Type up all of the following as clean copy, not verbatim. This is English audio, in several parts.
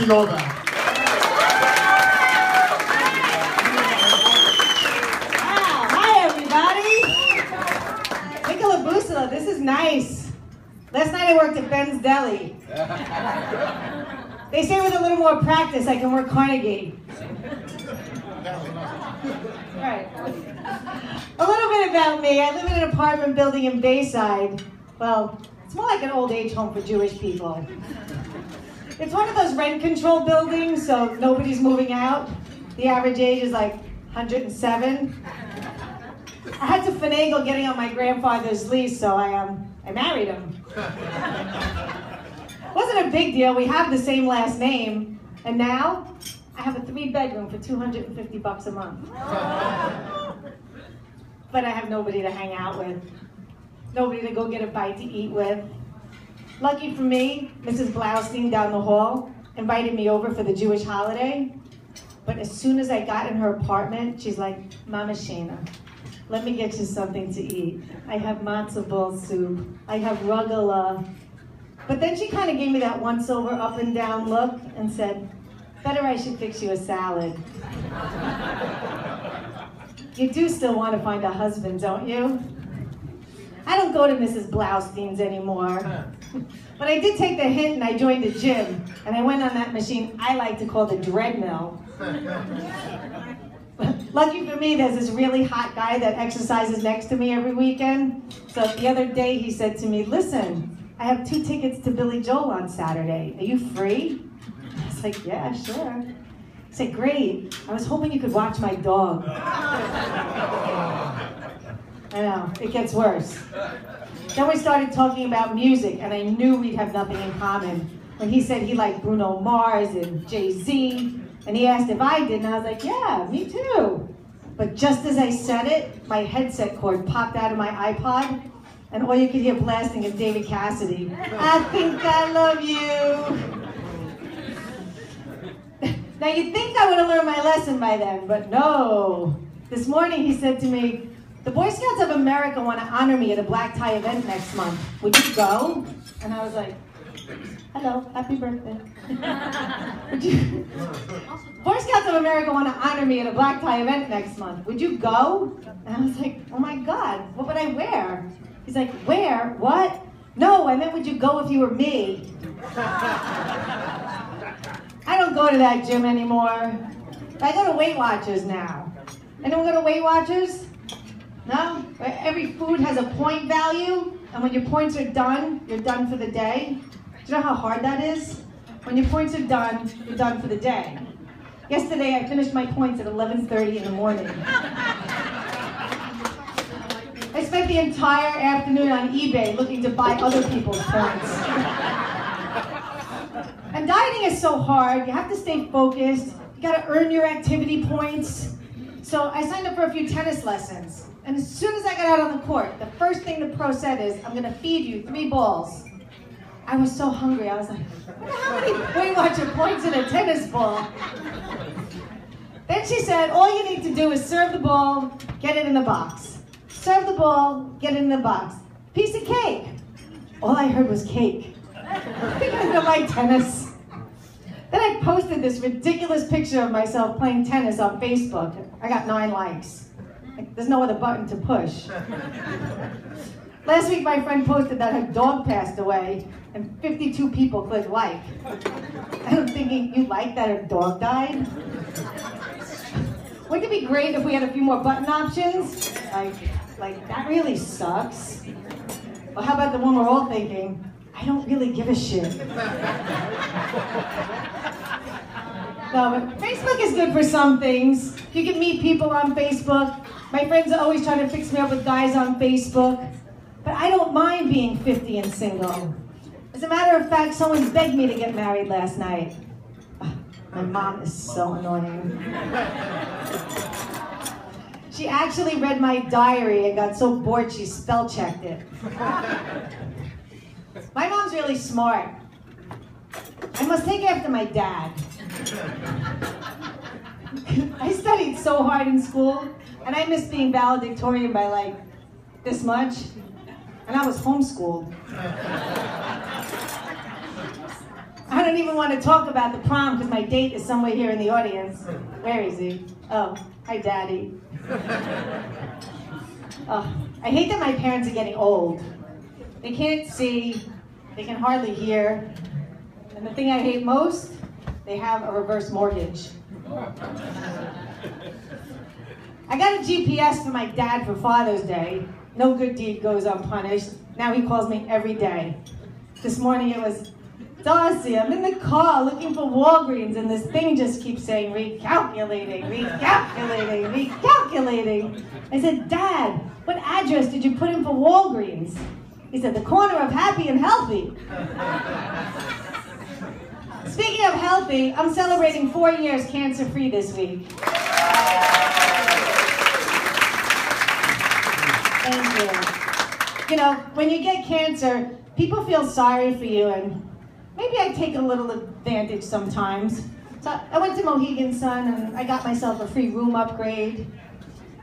Darcy Novick. Wow, hi everybody. Piccola Bussola, this is nice. Last night I worked at Ben's Deli. They say with a little more practice I can work Carnegie. Right. A little bit about me. I live in an apartment building in Bayside. Well, it's more like an old age home for Jewish people. It's one of those rent control buildings, so nobody's moving out. The average age is like 107. I had to finagle getting on my grandfather's lease, so I married him. Wasn't a big deal. We have the same last name, and now I have a 3-bedroom for $250 a month. But I have nobody to hang out with, nobody to go get a bite to eat with. Lucky for me, Mrs. Blaustein down the hall invited me over for the Jewish holiday. But as soon as I got in her apartment, she's like, Mama Shana, let me get you something to eat. I have matzo ball soup. I have rugala. But then she kind of gave me that once-over up and down look and said, better I should fix you a salad. You do still want to find a husband, don't you? I don't go to Mrs. Blaustein's anymore. But I did take the hint and I joined the gym. And I went on that machine I like to call the treadmill. Lucky for me, there's this really hot guy that exercises next to me every weekend. So the other day he said to me, listen, I have 2 tickets to Billy Joel on Saturday. Are you free? I was like, yeah, sure. He said, great. I was hoping you could watch my dog. I know, it gets worse. Then we started talking about music, and I knew we'd have nothing in common. When he said he liked Bruno Mars and Jay-Z, and he asked if I did, and I was like, yeah, me too. But just as I said it, my headset cord popped out of my iPod, and all you could hear blasting is David Cassidy. I think I love you. Now you'd think I would have learned my lesson by then, but no. This morning he said to me, the Boy Scouts of America want to honor me at a black tie event next month. Would you go? And I was like, hello, happy birthday. Would you? Boy Scouts of America want to honor me at a black tie event next month. Would you go? And I was like, oh my God, what would I wear? He's like, wear? What? No, I meant would you go if you were me? I don't go to that gym anymore. I go to Weight Watchers now. Anyone go to Weight Watchers? No? Every food has a point value, and when your points are done, you're done for the day. Do you know how hard that is? When your points are done, you're done for the day. Yesterday, I finished my points at 11:30 in the morning. I spent the entire afternoon on eBay looking to buy other people's points. And dieting is so hard. You have to stay focused. You got to earn your activity points. So I signed up for a few tennis lessons. And as soon as I got out on the court, the first thing the pro said is, I'm going to feed you 3 balls. I was so hungry. I was like, I wonder how many Weight Watcher points in a tennis ball? Then she said, all you need to do is serve the ball, get it in the box. Serve the ball, get it in the box. Piece of cake. All I heard was cake. I think I'm gonna like tennis. Then I posted this ridiculous picture of myself playing tennis on Facebook. I got 9 likes. There's no other button to push. Last week my friend posted that her dog passed away and 52 people clicked like. And I'm thinking, you like that her dog died? Wouldn't it be great if we had a few more button options? Like that really sucks. Well, how about the one we're all thinking, I don't really give a shit. No, but Facebook is good for some things. You can meet people on Facebook. My friends are always trying to fix me up with guys on Facebook. But I don't mind being 50 and single. As a matter of fact, someone begged me to get married last night. My mom is so annoying. She actually read my diary and got so bored she spell checked it. My mom's really smart. I must take after my dad. I studied so hard in school, and I missed being valedictorian by like this much, and I was homeschooled. I don't even want to talk about the prom because my date is somewhere here in the audience. Where is he? Oh, hi, Daddy. Oh, I hate that my parents are getting old. They can't see, they can hardly hear, and the thing I hate most, they have a reverse mortgage. I got a GPS for my dad for Father's Day. No good deed goes unpunished. Now he calls me every day. This morning it was, Darcy, I'm in the car looking for Walgreens, and this thing just keeps saying, recalculating, recalculating, recalculating. I said, Dad, what address did you put in for Walgreens? He said, the corner of Happy and Healthy. Speaking of healthy, I'm celebrating 4 years cancer-free this week. Thank you. You know, when you get cancer, people feel sorry for you, and maybe I take a little advantage sometimes. So I went to Mohegan Sun and I got myself a free room upgrade.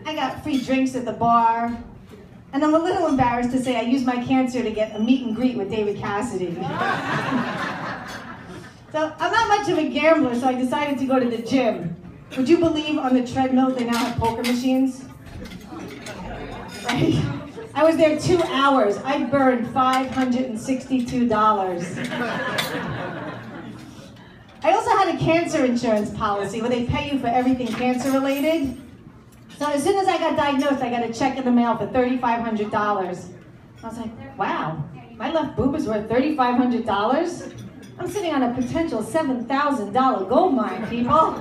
I got free drinks at the bar. And I'm a little embarrassed to say I used my cancer to get a meet and greet with David Cassidy. So I'm not much of a gambler, so I decided to go to the gym. Would you believe on the treadmill they now have poker machines? Right? I was there 2 hours. I burned $562. I also had a cancer insurance policy where they pay you for everything cancer related. So as soon as I got diagnosed, I got a check in the mail for $3,500. I was like, wow, my left boob is worth $3,500? I'm sitting on a potential $7,000 gold mine, people.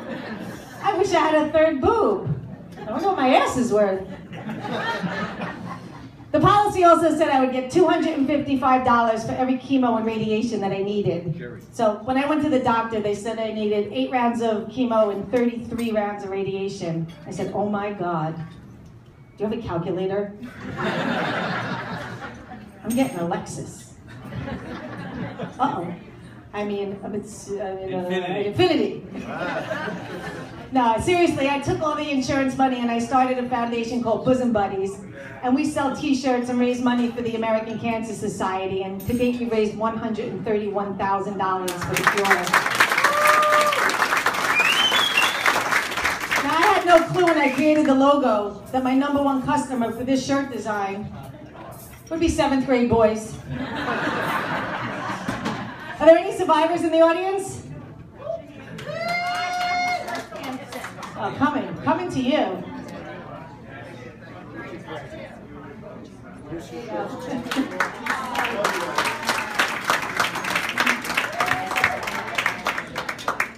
I wish I had a third boob. I wonder what my ass is worth. The policy also said I would get $255 for every chemo and radiation that I needed. So when I went to the doctor, they said I needed 8 rounds of chemo and 33 rounds of radiation. I said, oh my God, do you have a calculator? I'm getting a Lexus. Uh-oh. I mean, infinity. No, seriously, I took all the insurance money and I started a foundation called Bosom Buddies. And we sell t-shirts and raise money for the American Cancer Society. And to date, we raised $131,000 for the cure. Now, I had no clue when I created the logo that my #1 customer for this shirt design would be 7th grade boys. Are there any survivors in the audience? Oh, coming to you.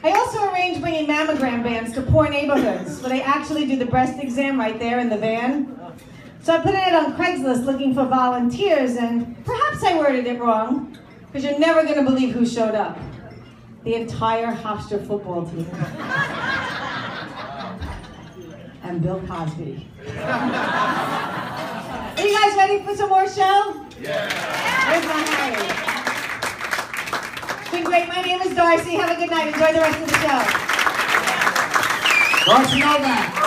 I also arranged bringing mammogram vans to poor neighborhoods where they actually do the breast exam right there in the van. So I put it on Craigslist looking for volunteers, and perhaps I worded it wrong, because you're never going to believe who showed up. The entire Hofstra football team. And Bill Cosby. Are you guys ready for some more show? Yeah. Where's my Harry? It's been great. My name is Darcy. Have a good night. Enjoy the rest of the show. Darcy Novick.